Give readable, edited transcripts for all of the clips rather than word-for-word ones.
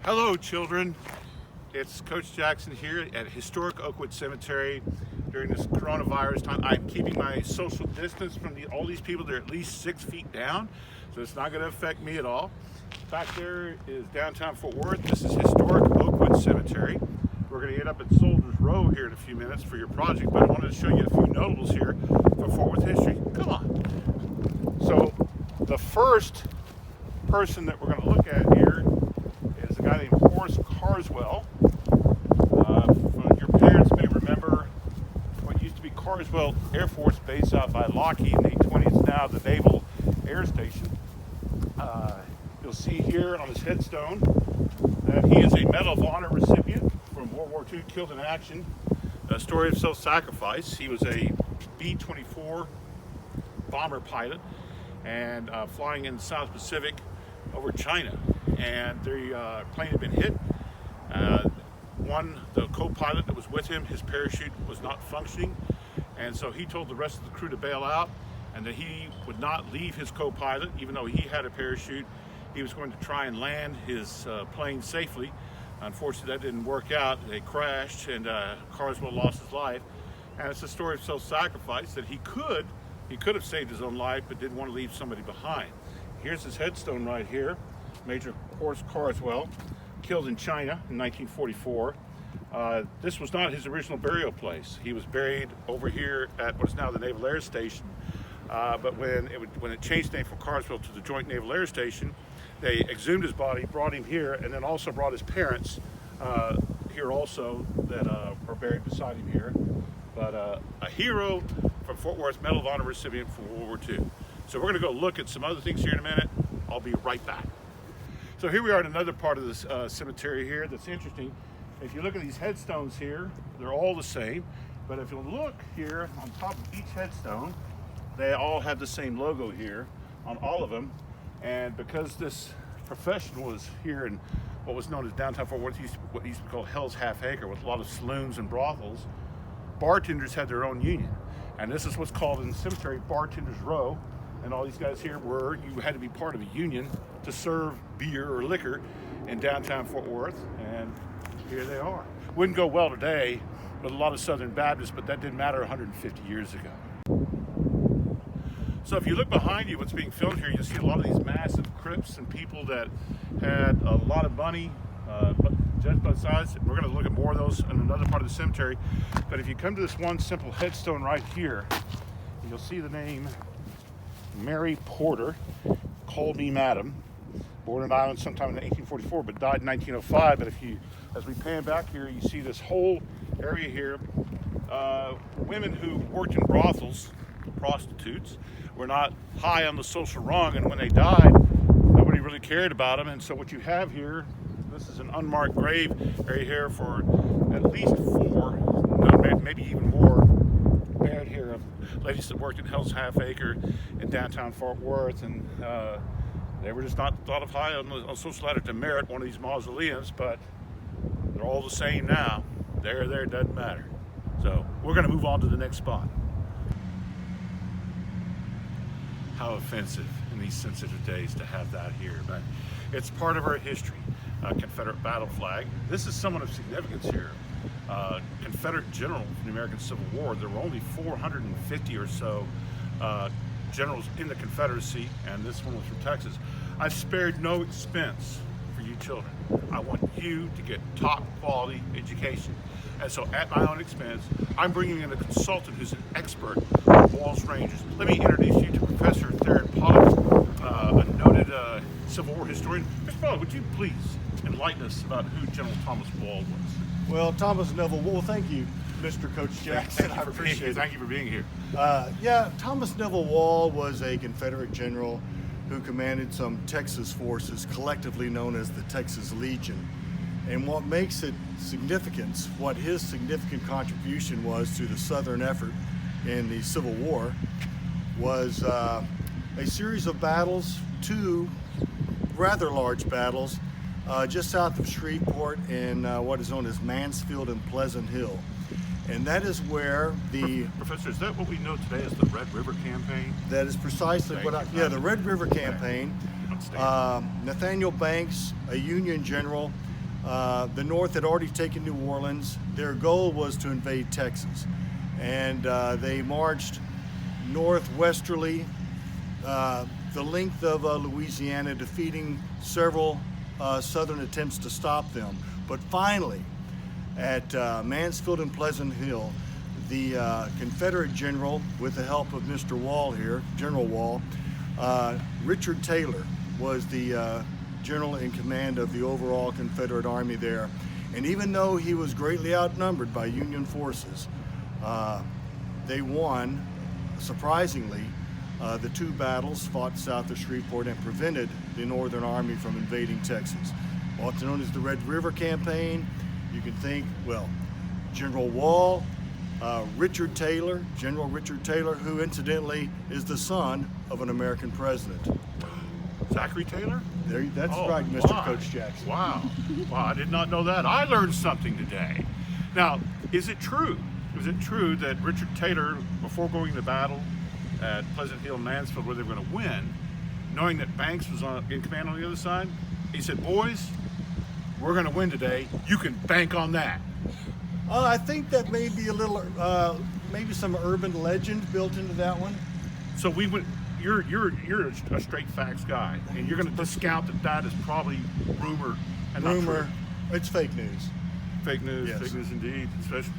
Hello, children. It's Coach Jackson here at historic Oakwood Cemetery. During this coronavirus time, I'm keeping my social distance from all these people. They're at least 6 feet down, so it's not going to affect me at all. Back there is downtown Fort Worth. This is historic Oakwood Cemetery. We're going to get up at Soldiers Row here in a few minutes for your project, but I wanted to show you a few notables here for Fort Worth history. Come on. So the first person that we're going to look at here is a guy named Horace Carswell. Your parents may remember what used to be Carswell Air Force Base out by Lockheed in the 1920s. Now the Naval Air Station. You'll see here on his headstone that he is a Medal of Honor recipient from World War II, killed in action. A story of self-sacrifice. He was a B-24 bomber pilot and flying in the South Pacific over China, and the plane had been hit. The co-pilot that was with him, his parachute was not functioning, and so he told the rest of the crew to bail out and that he would not leave his co-pilot. Even though he had a parachute, he was going to try and land his plane safely. Unfortunately, that didn't work out. They crashed, and Carswell lost his life. And it's a story of self-sacrifice that he could have saved his own life, but didn't want to leave somebody behind. Here's his headstone right here. Major Horace Carswell, killed in China in 1944. This was not his original burial place. He was buried over here at what is now the Naval Air Station. But when it changed name from Carswell to the Joint Naval Air Station, they exhumed his body, brought him here, and then also brought his parents here also that are buried beside him here. But a hero from Fort Worth, Medal of Honor recipient for World War II. So we're going to go look at some other things here in a minute. I'll be right back. So here we are in another part of this cemetery here that's interesting. If you look at these headstones here, they're all the same. But if you look here on top of each headstone, they all have the same logo here on all of them. And because this profession was here in what was known as downtown Fort Worth, what used to be called Hell's Half Acre, with a lot of saloons and brothels, bartenders had their own union. And this is what's called in the cemetery Bartenders Row. And all these guys here you had to be part of a union to serve beer or liquor in downtown Fort Worth, and here they are. Wouldn't go well today with a lot of Southern Baptists, but that didn't matter 150 years ago. So if you look behind you, what's being filmed here, you'll see a lot of these massive crypts and people that had a lot of money, but judged by size. We're going to look at more of those in another part of the cemetery. But if you come to this one simple headstone right here, you'll see the name Mary Porter, called me Madam, born in Ireland sometime in 1844, but died in 1905. But as we pan back here, you see this whole area here. Women who worked in brothels, prostitutes, were not high on the social rung, and when they died, nobody really cared about them. And so what you have here, this is an unmarked grave area here for at least 4, maybe even more, buried here of ladies that worked in Hell's Half Acre in downtown Fort Worth, and they were just not thought of high on the social ladder to merit one of these mausoleums, but they're all the same now. There, it doesn't matter. So we're going to move on to the next spot. How offensive in these sensitive days to have that here, but it's part of our history. Confederate battle flag. This is someone of significance here. Confederate general in the American Civil War. There were only 450 or so generals in the Confederacy, and this one was from Texas. I've spared no expense for you children. I want you to get top quality education. And so at my own expense, I'm bringing in a consultant who's an expert on walls ranges. Let me introduce you to Professor Theron Pollock, a noted Civil War historian. Mr. Pollock, would you please enlighten us about who General Thomas Wall was? Well, Thomas Neville Wall, thank you, Mr. Coach Jackson. I appreciate it. Thank you for being here. Thomas Neville Wall was a Confederate general who commanded some Texas forces, collectively known as the Texas Legion. And what makes it significant, what his significant contribution was to the Southern effort in the Civil War, was a series of battles, 2 rather large battles, just south of Shreveport in what is known as Mansfield and Pleasant Hill. And that is where the... Professor, is that what we know today as the Red River Campaign? That is precisely the Red River Campaign. Nathaniel Banks, a Union general, The North had already taken New Orleans. Their goal was to invade Texas. And they marched northwesterly the length of Louisiana, defeating several Southern attempts to stop them. But finally, at Mansfield and Pleasant Hill, the Confederate general, with the help of Mr. Wall here, General Wall, Richard Taylor was the general in command of the overall Confederate Army there. And even though he was greatly outnumbered by Union forces, they won, surprisingly, the two battles fought south of Shreveport and prevented the Northern Army from invading Texas. Also known as the Red River Campaign. You can think, well, General Wall, Richard Taylor, General Richard Taylor, who incidentally is the son of an American president. Zachary Taylor? That's right, Mr. My. Coach Jackson. Wow. Wow, I did not know that. I learned something today. Now, is it true? Is it true that Richard Taylor, before going to battle at Pleasant Hill and Mansfield, where they were going to win, knowing that Banks was in command on the other side, he said, "Boys, we're going to win today. You can bank on that." I think that may be a little, maybe some urban legend built into that one. So we went. You're a straight facts guy, and you're going to discount that is probably rumor and not Rumor, true. it's fake news. Fake news, Yes. Fake news indeed. Especially,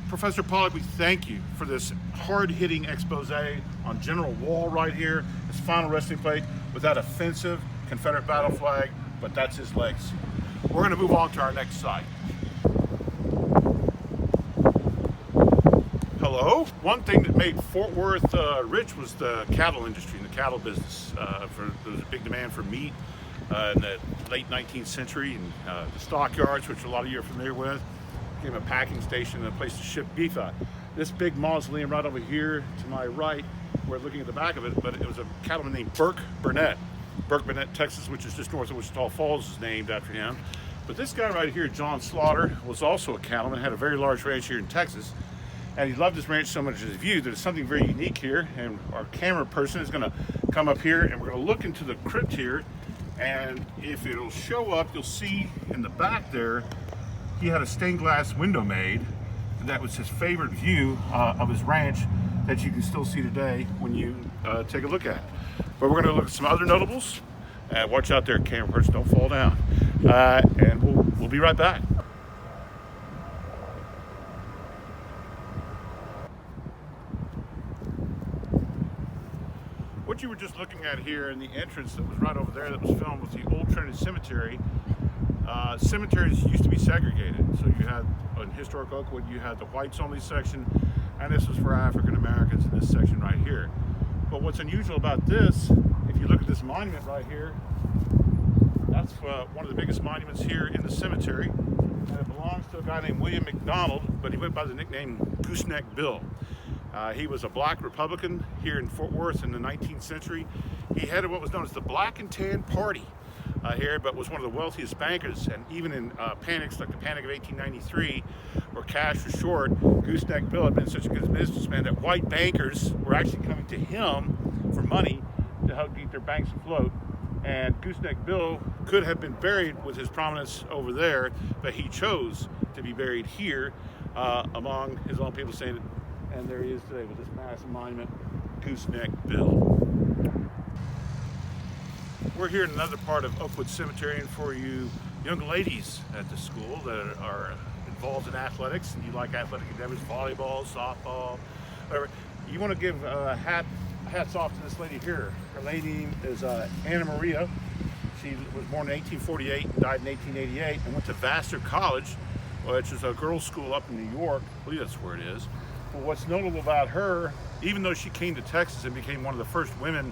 Professor Pollock, we thank you for this hard-hitting expose on General Wall right here, his final resting place with that offensive Confederate battle flag, but that's his legacy. We're going to move on to our next site. Hello. One thing that made Fort Worth rich was the cattle industry and the cattle business. There was a big demand for meat in the late 19th century, and the stockyards, which a lot of you are familiar with, became a packing station and a place to ship beef out. This big mausoleum right over here to my right, we're looking at the back of it, but it was a cattleman named Burke Burnett. Burke Burnett, Texas, which is just north of Wichita Falls, is named after him. But this guy right here, John Slaughter, was also a cattleman, had a very large ranch here in Texas. And he loved his ranch so much as his view. There's something very unique here, and our camera person is going to come up here and we're going to look into the crypt here, and if it'll show up, you'll see in the back there he had a stained glass window made, and that was his favorite view of his ranch that you can still see today when you take a look at it. But we're going to look at some other notables. Watch out there, camera person, don't fall down. And we'll be right back. What you were just looking at here in the entrance that was right over there that was filmed was the Old Trinity Cemetery. Cemeteries used to be segregated. So you had, in historic Oakwood, you had the whites only section, and this was for African Americans in this section right here. But what's unusual about this, if you look at this monument right here, that's one of the biggest monuments here in the cemetery, and it belongs to a guy named William McDonald, but he went by the nickname Gooseneck Bill. He was a black Republican here in Fort Worth in the 19th century. He headed what was known as the Black and Tan Party here, but was one of the wealthiest bankers. And even in panics like the Panic of 1893, where cash was short, Gooseneck Bill had been such a good businessman that white bankers were actually coming to him for money to help keep their banks afloat. And Gooseneck Bill could have been buried with his prominence over there, but he chose to be buried here among his own people, saying, and there he is today with this massive monument, Gooseneck Bill. We're here in another part of Oakwood Cemetery, and for you young ladies at the school that are involved in athletics and you like athletic endeavors, volleyball, softball, whatever, you want to give hats off to this lady here. Her name is Anna Maria. She was born in 1848 and died in 1888 and went to Vassar College, which is a girls' school up in New York. I believe that's where it is. But what's notable about her, even though she came to Texas and became one of the first women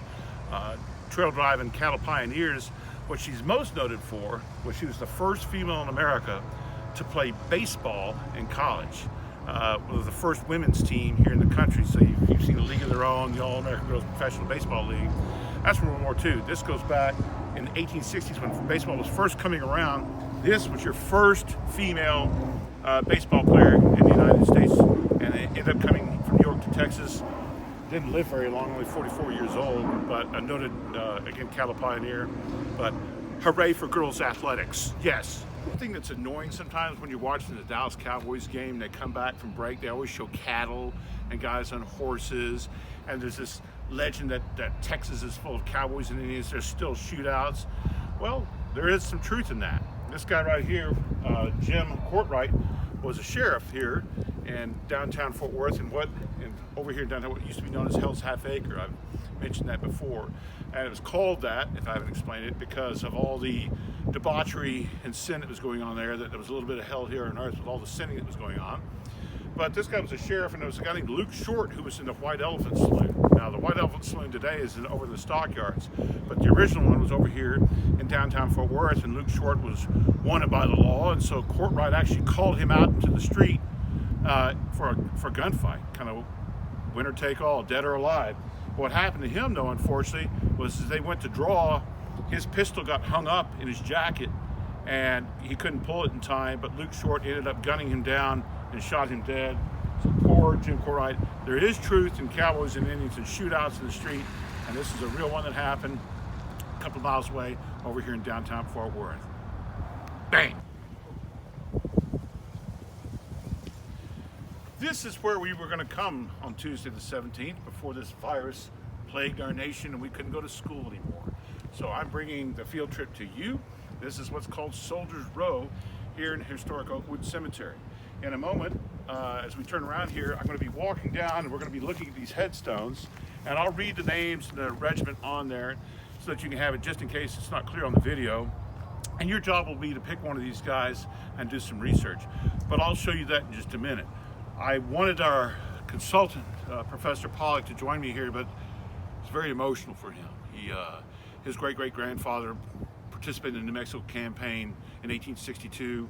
trail driving cattle pioneers, what she's most noted for was she was the first female in America to play baseball in college. Was the first women's team here in the country. So you've seen the League of Their Own, the All-American Girls Professional Baseball League. That's from World War II. This goes back in the 1860s when baseball was first coming around. This was your first female baseball player in the United States, and they ended up coming from New York to Texas. Didn't live very long, only 44 years old, but a noted, again, cattle pioneer. But Hooray for girls athletics. Yes. The thing that's annoying sometimes when you're watching the Dallas Cowboys game, they come back from break, they always show cattle and guys on horses, and there's this legend that Texas is full of cowboys and Indians. There's still shootouts. Well, there is some truth in that. This guy right here, Jim Courtwright, was a sheriff here in downtown Fort Worth, and over here in downtown what used to be known as Hell's Half Acre. I've mentioned that before, and it was called that, if I haven't explained it, because of all the debauchery and sin that was going on there. That there was a little bit of hell here on earth with all the sinning that was going on. But this guy was a sheriff, and there was a guy named Luke Short who was in the White Elephant Saloon. Now, the White Elephant Saloon today is over in the stockyards, but the original one was over here in downtown Fort Worth, and Luke Short was wanted by the law, and so Courtwright actually called him out into the street for a gunfight, kind of winner take all, dead or alive. What happened to him, though, unfortunately, was as they went to draw, his pistol got hung up in his jacket, and he couldn't pull it in time, but Luke Short ended up gunning him down and shot him dead. So poor Jim Courtwright. There is truth in cowboys and Indians and shootouts in the street, and this is a real one that happened a couple of miles away over here in downtown Fort Worth. Bang! This is where we were going to come on Tuesday the 17th before this virus plagued our nation and we couldn't go to school anymore. So I'm bringing the field trip to you. This is what's called Soldiers Row here in historic Oakwood Cemetery. In a moment, as we turn around here, I'm going to be walking down and we're going to be looking at these headstones, and I'll read the names and the regiment on there so that you can have it just in case it's not clear on the video. And your job will be to pick one of these guys and do some research. But I'll show you that in just a minute. I wanted our consultant, Professor Pollock, to join me here, but it's very emotional for him. His great-great-grandfather participated in the New Mexico campaign in 1862,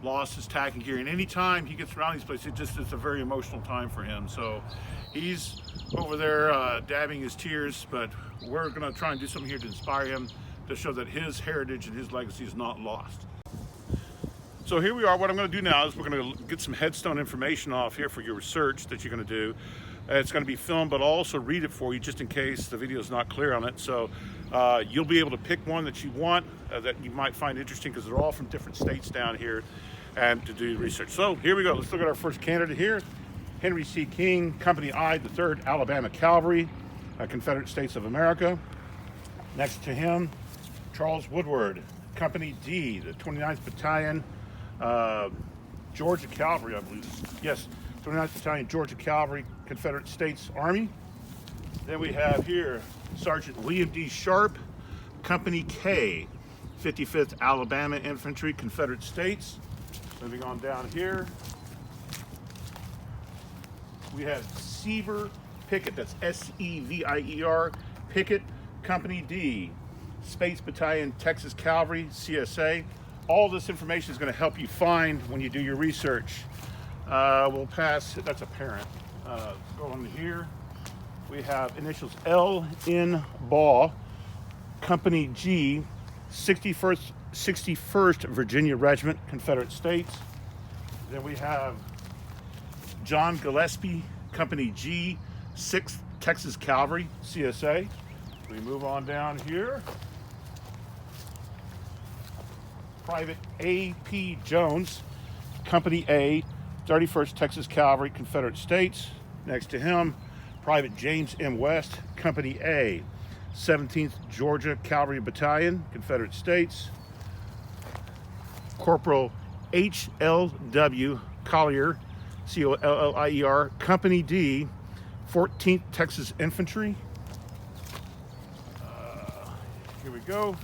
lost his tacking gear, and any time he gets around these places, it's a very emotional time for him. So he's over there dabbing his tears, but we're going to try and do something here to inspire him, to show that his heritage and his legacy is not lost. So here we are. What I'm going to do now is we're going to get some headstone information off here for your research that you're going to do. It's going to be filmed, but I'll also read it for you just in case the video is not clear on it. So you'll be able to pick one that you want, that you might find interesting, because they're all from different states down here, and to do research. So here we go. Let's look at our first candidate here. Henry C. King, Company I, the 3rd Alabama Cavalry, Confederate States of America. Next to him, Charles Woodward, Company D, the 29th Battalion, Georgia Cavalry, I believe. Yes, 29th Battalion, Georgia Cavalry, Confederate States Army. Then we have here Sergeant William D. Sharp, Company K, 55th Alabama Infantry, Confederate States. Moving on down here, we have Seaver Pickett, that's S-E-V-I-E-R, Pickett, Company D, Space Battalion, Texas Cavalry, CSA. All this information is going to help you find when you do your research. We'll pass, that's a parent. Go on here. We have initials L in Baugh, Company G, 61st Virginia Regiment, Confederate States. Then we have John Gillespie, Company G, 6th Texas Cavalry, CSA. We move on down here. Private A.P. Jones, Company A, 31st Texas Cavalry, Confederate States. Next to him, Private James M. West, Company A, 17th Georgia Cavalry Battalion, Confederate States. Corporal H.L.W. Collier, C-O-L-L-I-E-R, Company D, 14th Texas Infantry. Here we go.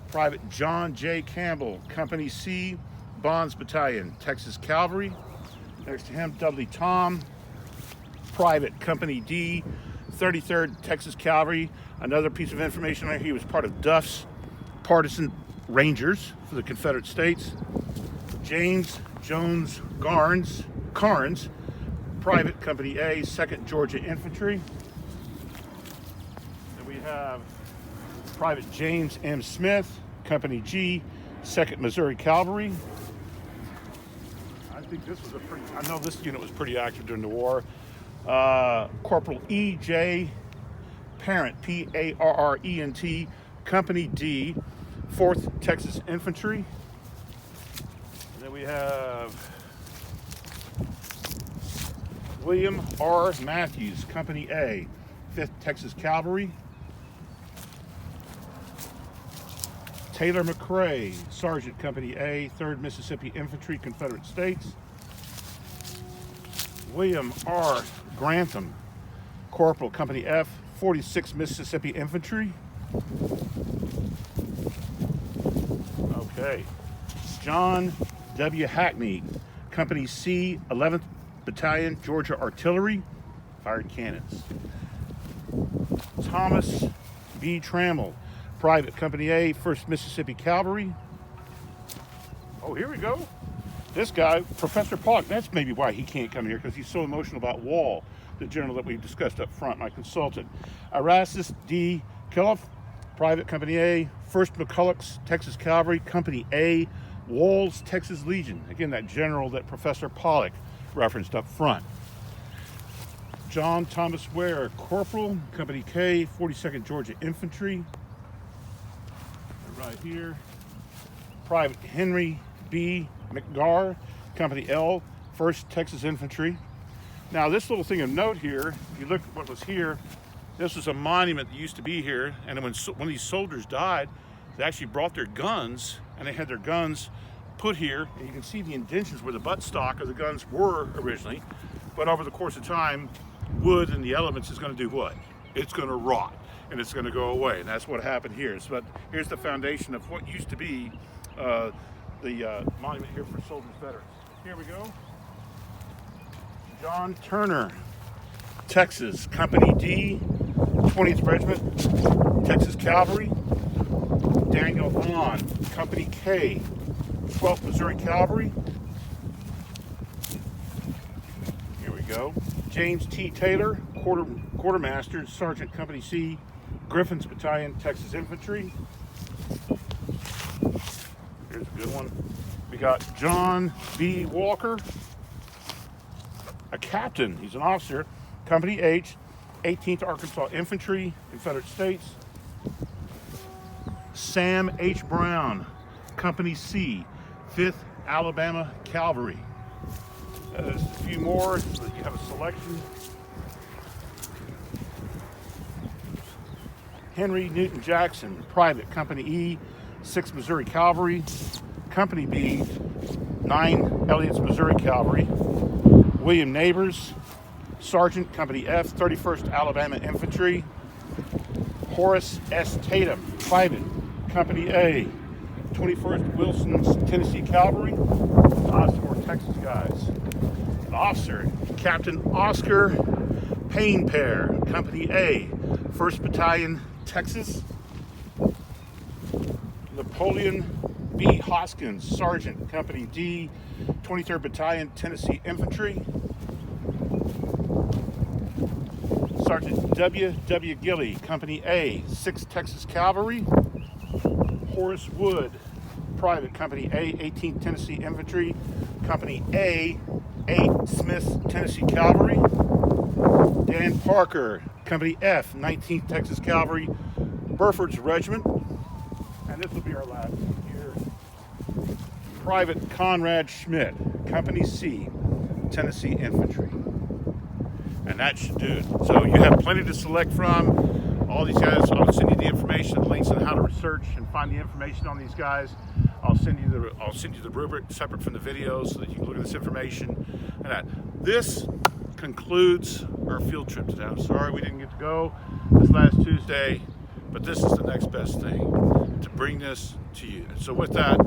Private John J. Campbell, Company C, Bonds Battalion, Texas Cavalry. Next to him, Dudley Tom, Private Company D, 33rd Texas Cavalry. Another piece of information right here, he was part of Duff's Partisan Rangers for the Confederate States. James Jones Carnes, Private Company A, 2nd Georgia Infantry. Then we have Private James M. Smith, Company G, 2nd Missouri Cavalry. I think this was I know this unit was pretty active during the war. Corporal E.J. Parent, P-A-R-R-E-N-T, Company D, 4th Texas Infantry. And then we have William R. Matthews, Company A, 5th Texas Cavalry. Taylor McCrae, Sergeant, Company A, 3rd Mississippi Infantry, Confederate States. William R. Grantham, Corporal, Company F, 46th Mississippi Infantry. Okay. John W. Hackney, Company C, 11th Battalion, Georgia Artillery, fired cannons. Thomas B. Trammell, Private, Company A, 1st Mississippi Cavalry. Oh, here we go. This guy, Professor Pollock, that's maybe why he can't come here, because he's so emotional about Wall, the general that we discussed up front, my consultant. Erastus D. Killiff, Private, Company A, 1st McCulloch's Texas Cavalry, Company A, Wall's Texas Legion. Again, that general that Professor Pollock referenced up front. John Thomas Ware, Corporal, Company K, 42nd Georgia Infantry. Right here. Private Henry B. McGarr, Company L, 1st Texas Infantry. Now, this little thing of note here, if you look at what was here, this was a monument that used to be here, and when these soldiers died, they actually brought their guns, and they had their guns put here, and you can see the indentions where the buttstock of the guns were originally, but over the course of time, wood and the elements is going to do what? It's going to rot, and it's going to go away, and that's what happened here. But here's the foundation of what used to be the monument here for soldiers veterans. Here we go. John Turner, Texas, Company D, 20th Regiment, Texas Cavalry. Daniel Vaughn, Company K, 12th Missouri Cavalry. Here we go. James T. Taylor, Quartermaster, Sergeant, Company C, Griffin's Battalion, Texas Infantry. Here's a good one. We got John B. Walker, a captain. He's an officer, Company H, 18th Arkansas Infantry, Confederate States. Sam H. Brown, Company C, 5th Alabama Cavalry. There's a few more so that you have a selection. Henry Newton Jackson, Private, Company E, 6th Missouri Cavalry. Company B, 9 Elliott's Missouri Cavalry. William Neighbors, Sergeant, Company F, 31st Alabama Infantry. Horace S. Tatum, Private, Company A, 21st Wilson's Tennessee Cavalry. Some more Texas guys. An officer, Captain Oscar Painpear, Company A, 1st Battalion, Texas. Napoleon B. Hoskins, Sergeant, Company D, 23rd Battalion, Tennessee Infantry. Sergeant W. W. Gilley, Company A, 6th Texas Cavalry. Horace Wood, Private, Company A, 18th Tennessee Infantry. Company A, 8 Smith, Tennessee Cavalry. Dan Parker, Company F, 19th Texas Cavalry, Burford's Regiment. And this will be our last one here. Private Conrad Schmidt, Company C, Tennessee Infantry. And that should do it. So you have plenty to select from. All these guys, I'll send you the information, links on how to research and find the information on these guys. I'll send you the rubric separate from the videos so that you can look at this information. And that. This concludes our field trip today. I'm sorry we didn't get to go this last Tuesday, but this is the next best thing, to bring this to you. So with that,